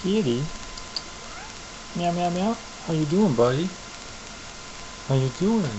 kitty. Meow, meow, meow. How you doing, buddy? How you doing?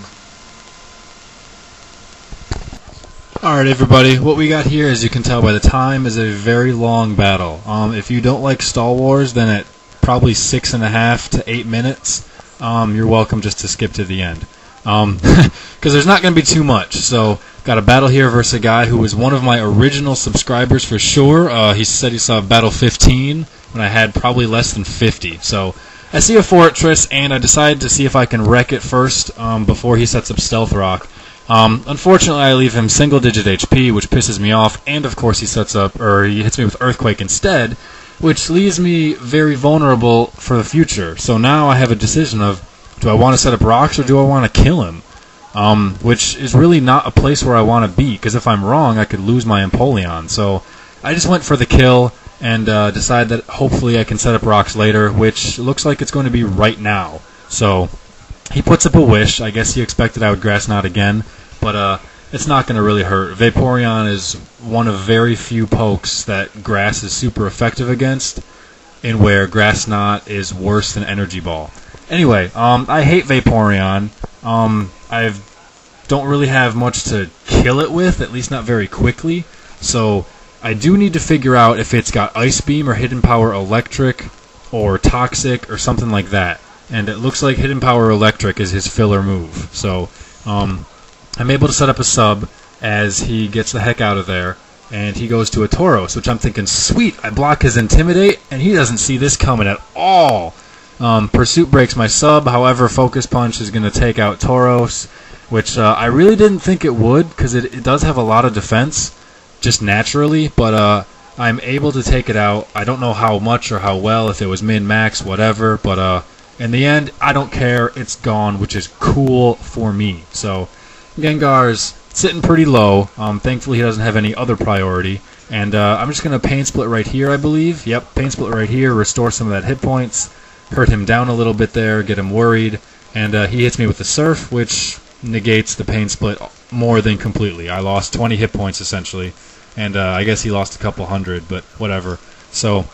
Alright everybody, what we got here, as you can tell by the time, is a very long battle. If you don't like Star Wars, then at probably 6.5 to 8 minutes, you're welcome just to skip to the end. Because there's not going to be too much. So, got a battle here versus a guy who was one of my original subscribers for sure. He said he saw Battle 15 when I had probably less than 50. So, I see a fortress, and I decided to see if I can wreck it first before he sets up Stealth Rock. Unfortunately, I leave him single-digit HP, which pisses me off, and of course he hits me with Earthquake instead, which leaves me very vulnerable for the future. So now I have a decision of, do I want to set up rocks or do I want to kill him? Which is really not a place where I want to be, because if I'm wrong, I could lose my Empoleon. So I just went for the kill and decided that hopefully I can set up rocks later, which looks like it's going to be right now. So he puts up a wish. I guess he expected I would Grass Knot again, but it's not going to really hurt. Vaporeon is one of very few pokes that Grass is super effective against, and where Grass Knot is worse than Energy Ball. Anyway, I hate Vaporeon. I don't really have much to kill it with, at least not very quickly, so I do need to figure out if it's got Ice Beam or Hidden Power Electric or Toxic or something like that. And it looks like Hidden Power Electric is his filler move. So I'm able to set up a sub as he gets the heck out of there, and he goes to a Tauros, which I'm thinking, sweet, I block his Intimidate, and he doesn't see this coming at all. Pursuit breaks my sub, however, Focus Punch is going to take out Tauros, which I really didn't think it would, because it does have a lot of defense, just naturally, but I'm able to take it out. I don't know how much or how well, if it was min-max, whatever, but in the end, I don't care. It's gone, which is cool for me. So, Gengar's sitting pretty low. Thankfully, he doesn't have any other priority. And I'm just going to Pain Split right here, I believe. Yep, Pain Split right here. Restore some of that hit points. Hurt him down a little bit there. Get him worried. And he hits me with the Surf, which negates the Pain Split more than completely. I lost 20 hit points, essentially. And I guess he lost a couple hundred, but whatever. So,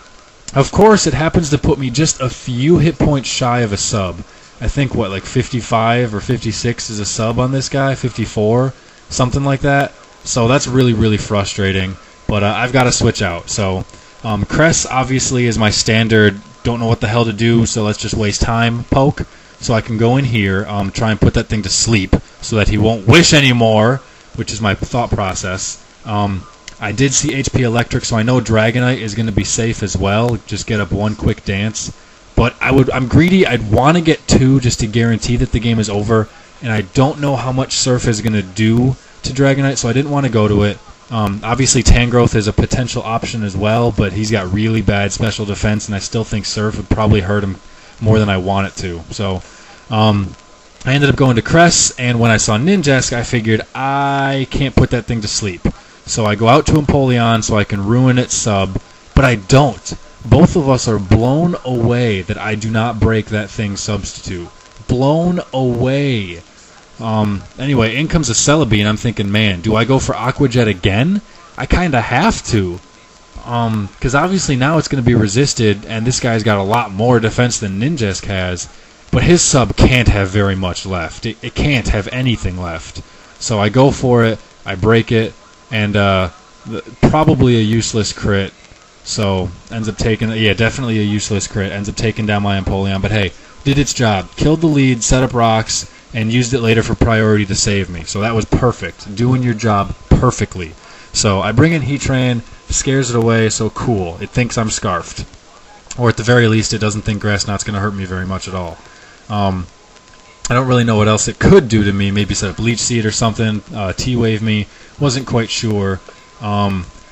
of course, it happens to put me just a few hit points shy of a sub. I think, like 55 or 56 is a sub on this guy? 54? Something like that. So that's really, really frustrating. But I've got to switch out. So, Cress, obviously, is my standard, don't know what the hell to do, so let's just waste time poke. So I can go in here, try and put that thing to sleep so that he won't wish anymore, which is my thought process. I did see HP Electric, so I know Dragonite is going to be safe as well. Just get up one quick dance. But I'm greedy. I'd want to get 2 just to guarantee that the game is over. And I don't know how much Surf is going to do to Dragonite, so I didn't want to go to it. Obviously, Tangrowth is a potential option as well, but he's got really bad special defense, and I still think Surf would probably hurt him more than I want it to. So I ended up going to Cress, and when I saw Ninjask, I figured I can't put that thing to sleep. So I go out to Empoleon so I can ruin its sub, but I don't. Both of us are blown away that I do not break that thing's substitute. Blown away. Anyway, in comes a Celebi, and I'm thinking, man, do I go for Aqua Jet again? I kind of have to. Because obviously now it's going to be resisted, and this guy's got a lot more defense than Ninjask has, but his sub can't have very much left. It can't have anything left. So I go for it, I break it, and probably a useless crit. So ends up taking, yeah, definitely a useless crit. Ends up taking down my Empoleon, but hey, did its job. Killed the lead, set up rocks, and used it later for priority to save me. So that was perfect. Doing your job perfectly. So I bring in Heatran, scares it away, so cool. It thinks I'm Scarfed. Or at the very least, it doesn't think Grass Knot's going to hurt me very much at all. I don't really know what else it could do to me. Maybe set up Leech Seed or something. T-Wave me. Wasn't quite sure.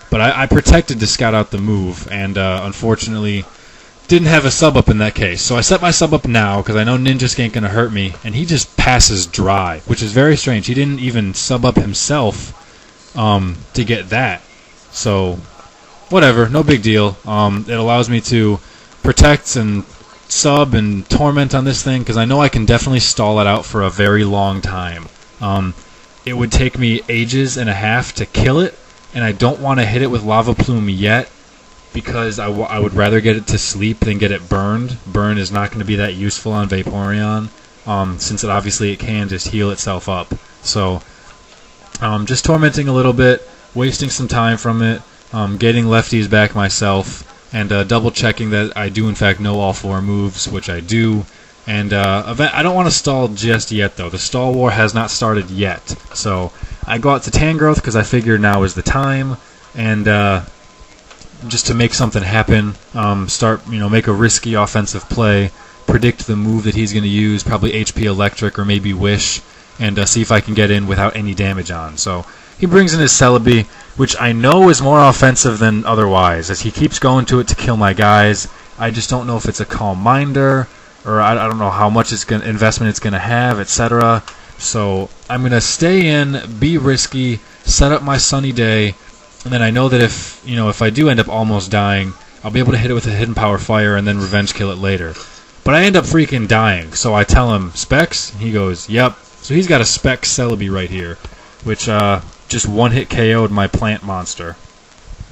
But I protected to scout out the move, and unfortunately didn't have a sub up in that case. So I set my sub up now, because I know Ninjask ain't going to hurt me, and he just passes dry, which is very strange. He didn't even sub up himself to get that. So, whatever, no big deal. It allows me to protect and sub and torment on this thing, because I know I can definitely stall it out for a very long time. It would take me ages and a half to kill it, and I don't want to hit it with Lava Plume yet, because I would rather get it to sleep than get it burned. Burn is not going to be that useful on Vaporeon, since it can just heal itself up. So just tormenting a little bit, wasting some time from it, getting lefties back myself, and double checking that I do in fact know all 4 moves, which I do. And I don't want to stall just yet, though. The stall war has not started yet. So I go out to Tangrowth because I figure now is the time, and just to make something happen, make a risky offensive play, predict the move that he's going to use, probably HP Electric or maybe Wish, and see if I can get in without any damage on. So he brings in his Celebi, which I know is more offensive than otherwise, as he keeps going to it to kill my guys. I just don't know if it's a Calm Minder, or I don't know how much investment it's going to have, etc. So I'm going to stay in, be risky, set up my Sunny Day, and then I know that if I do end up almost dying, I'll be able to hit it with a Hidden Power Fire and then Revenge Kill it later. But I end up freaking dying, so I tell him, Specs? He goes, yep. So he's got a Spec Celebi right here, which just one-hit KO'd my plant monster.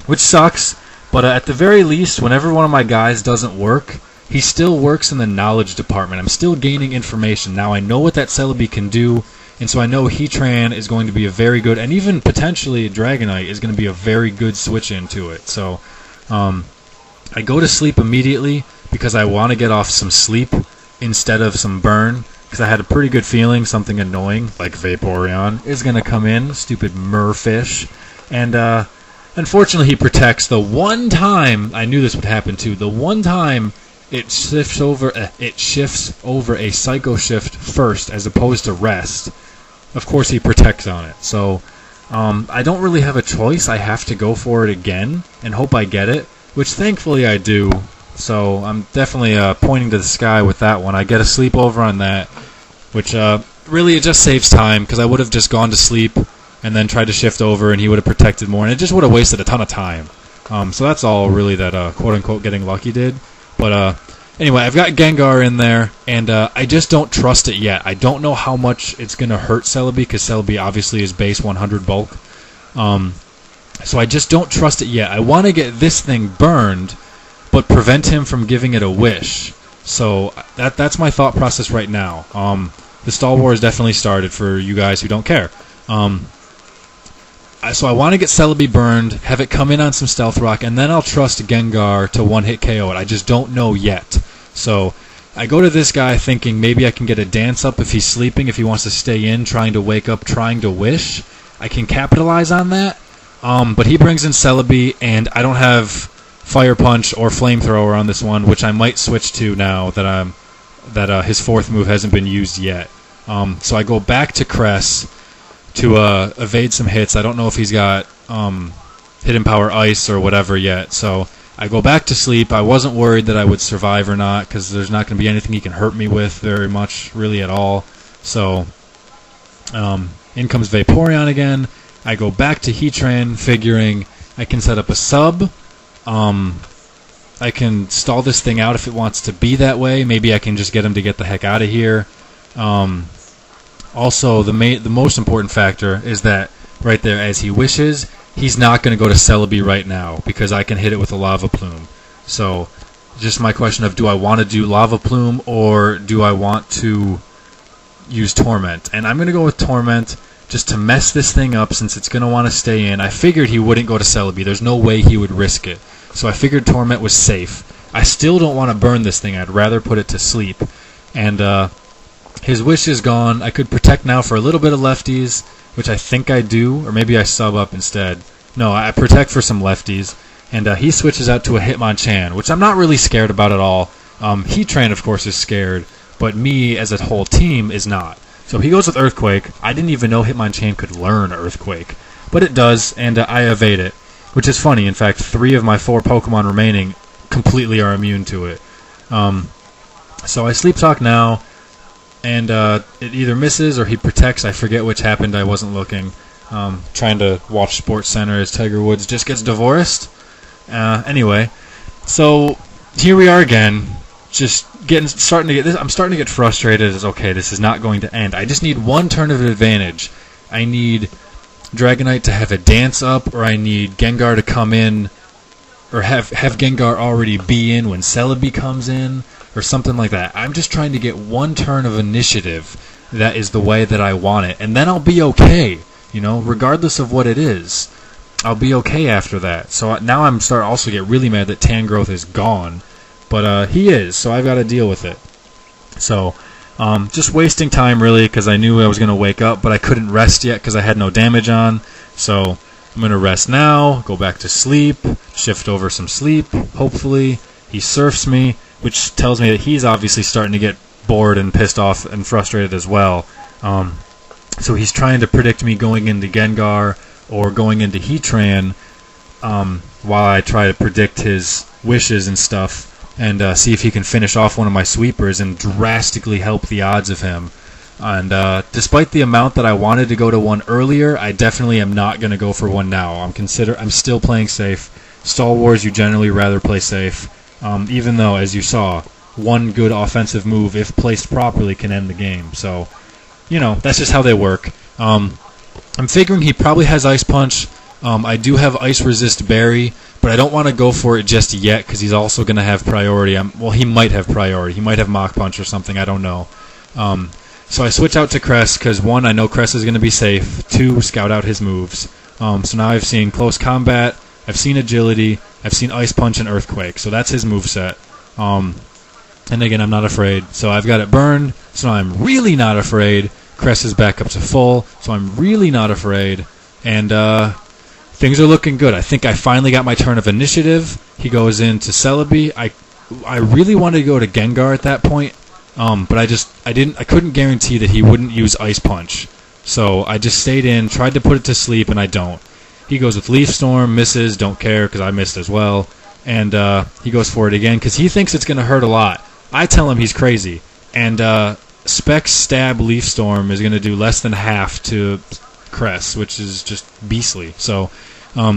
Which sucks, but at the very least, whenever one of my guys doesn't work, he still works in the knowledge department. I'm still gaining information. Now I know what that Celebi can do, and so I know Heatran is going to be a very good, and even potentially Dragonite is going to be a very good switch into it. So I go to sleep immediately because I want to get off some sleep instead of some burn, because I had a pretty good feeling something annoying, like Vaporeon, is going to come in, stupid Murfish. And unfortunately he protects. The one time, I knew this would happen too, the one time it shifts over a Psycho Shift first as opposed to Rest, of course he protects on it. So I don't really have a choice. I have to go for it again and hope I get it, which thankfully I do. So I'm definitely pointing to the sky with that one. I get a sleepover on that, which really it just saves time, because I would have just gone to sleep and then tried to shift over and he would have protected more, and it just would have wasted a ton of time. So that's all really that quote-unquote getting lucky did. But anyway, I've got Gengar in there, and I just don't trust it yet. I don't know how much it's going to hurt Celebi, because Celebi obviously is base 100 bulk. So I just don't trust it yet. I want to get this thing burned, but prevent him from giving it a Wish. So that's my thought process right now. The stall war has definitely started for you guys who don't care. So I want to get Celebi burned, have it come in on some Stealth Rock, and then I'll trust Gengar to one-hit KO it. I just don't know yet. So I go to this guy thinking maybe I can get a dance up if he's sleeping, if he wants to stay in, trying to wake up, trying to Wish. I can capitalize on that. But he brings in Celebi, and I don't have Fire Punch or Flamethrower on this one, which I might switch to now that his 4th move hasn't been used yet. So I go back to Cress to evade some hits. I don't know if he's got Hidden Power Ice or whatever yet. So I go back to sleep. I wasn't worried that I would survive or not, because there's not going to be anything he can hurt me with very much, really at all. So in comes Vaporeon again. I go back to Heatran, figuring I can set up a sub. I can stall this thing out if it wants to be that way. Maybe I can just get him to get the heck out of here. Also, the most important factor is that right there, as he wishes, he's not going to go to Celebi right now, because I can hit it with a Lava Plume. So just my question of, do I want to do Lava Plume or do I want to use Torment? And I'm going to go with Torment just to mess this thing up, since it's going to want to stay in. I figured he wouldn't go to Celebi. There's no way he would risk it. So I figured Torment was safe. I still don't want to burn this thing. I'd rather put it to sleep. And his Wish is gone. I could protect now for a little bit of lefties, which I think I do, or maybe I sub up instead. No, I protect for some lefties. And he switches out to a Hitmonchan, which I'm not really scared about at all. Heatran, of course, is scared, but me as a whole team is not. So he goes with Earthquake. I didn't even know Hitmonchan could learn Earthquake, but it does, and I evade it, which is funny. In fact, 3 of my 4 Pokemon remaining completely are immune to it. So I Sleep Talk now, and it either misses or he protects. I forget which happened. I wasn't looking. Trying to watch Sports Center as Tiger Woods just gets divorced. Anyway, so here we are again. I'm starting to get frustrated. As okay, this is not going to end. I just need one turn of advantage. I need Dragonite to have a dance up, or I need Gengar to come in or have Gengar already be in when Celebi comes in, or something like that. I'm just trying to get one turn of initiative that is the way that I want it, and then I'll be okay, you know, regardless of what it is. I'll be okay after that. So now I'm starting to also get really mad that Tangrowth is gone, but he is, so I've got to deal with it. So just wasting time really, because I knew I was going to wake up, but I couldn't rest yet because I had no damage on. So I'm going to rest now, go back to sleep, shift over some sleep, hopefully. He surfs me, which tells me that he's obviously starting to get bored and pissed off and frustrated as well. So he's trying to predict me going into Gengar or going into Heatran while I try to predict his wishes and stuff, and see if he can finish off one of my sweepers and drastically help the odds of him. And despite the amount that I wanted to go to one earlier, I definitely am not going to go for one now. I'm still playing safe. Star Wars, you generally rather play safe, even though, as you saw, one good offensive move, if placed properly, can end the game. So, you know, that's just how they work. I'm figuring he probably has Ice Punch. I do have Ice Resist Berry, but I don't want to go for it just yet because he's also going to have priority. Well, he might have priority. He might have Mach Punch or something. I don't know. So I switch out to Cress because, one, I know Cress is going to be safe. Two, scout out his moves. So now I've seen Close Combat, I've seen Agility, I've seen Ice Punch and Earthquake. So that's his moveset. And again, I'm not afraid. So I've got it burned, so now I'm really not afraid. Cress is back up to full, so I'm really not afraid. And things are looking good. I think I finally got my turn of initiative. He goes into Celebi. I really wanted to go to Gengar at that point, but I couldn't guarantee that he wouldn't use Ice Punch. So I just stayed in, tried to put it to sleep, and I don't. He goes with Leaf Storm, misses, don't care because I missed as well. And he goes for it again because he thinks it's going to hurt a lot. I tell him he's crazy. And SpAtk Stab Leaf Storm is going to do less than half to Cress, which is just beastly. So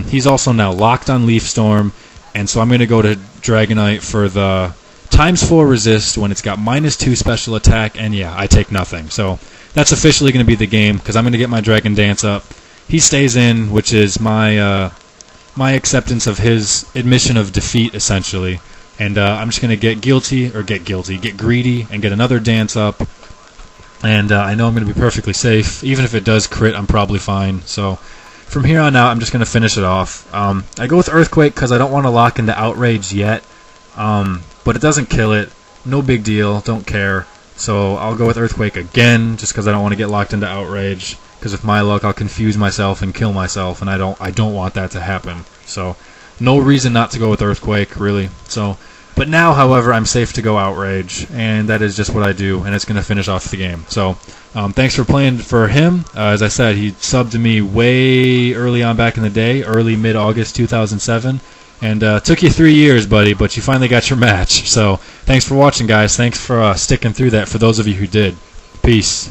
he's also now locked on Leaf Storm, and so I'm going to go to Dragonite for the ×4 resist when it's got -2 special attack, and yeah, I take nothing. So that's officially going to be the game because I'm going to get my Dragon Dance up. He stays in, which is my acceptance of his admission of defeat, essentially. And I'm just going to get greedy, and get another dance up. And I know I'm going to be perfectly safe. Even if it does crit, I'm probably fine. So from here on out, I'm just going to finish it off. I go with Earthquake because I don't want to lock into Outrage yet. But it doesn't kill it. No big deal. Don't care. So I'll go with Earthquake again, just because I don't want to get locked into Outrage. Because with my luck, I'll confuse myself and kill myself, and I don't want that to happen. So no reason not to go with Earthquake, really. So, but now, however, I'm safe to go Outrage, and that is just what I do, and it's going to finish off the game. So thanks for playing for him. As I said, he subbed to me way early on back in the day, early mid-August 2007, and took you 3 years, buddy, but you finally got your match. So thanks for watching, guys. Thanks for sticking through that for those of you who did. Peace.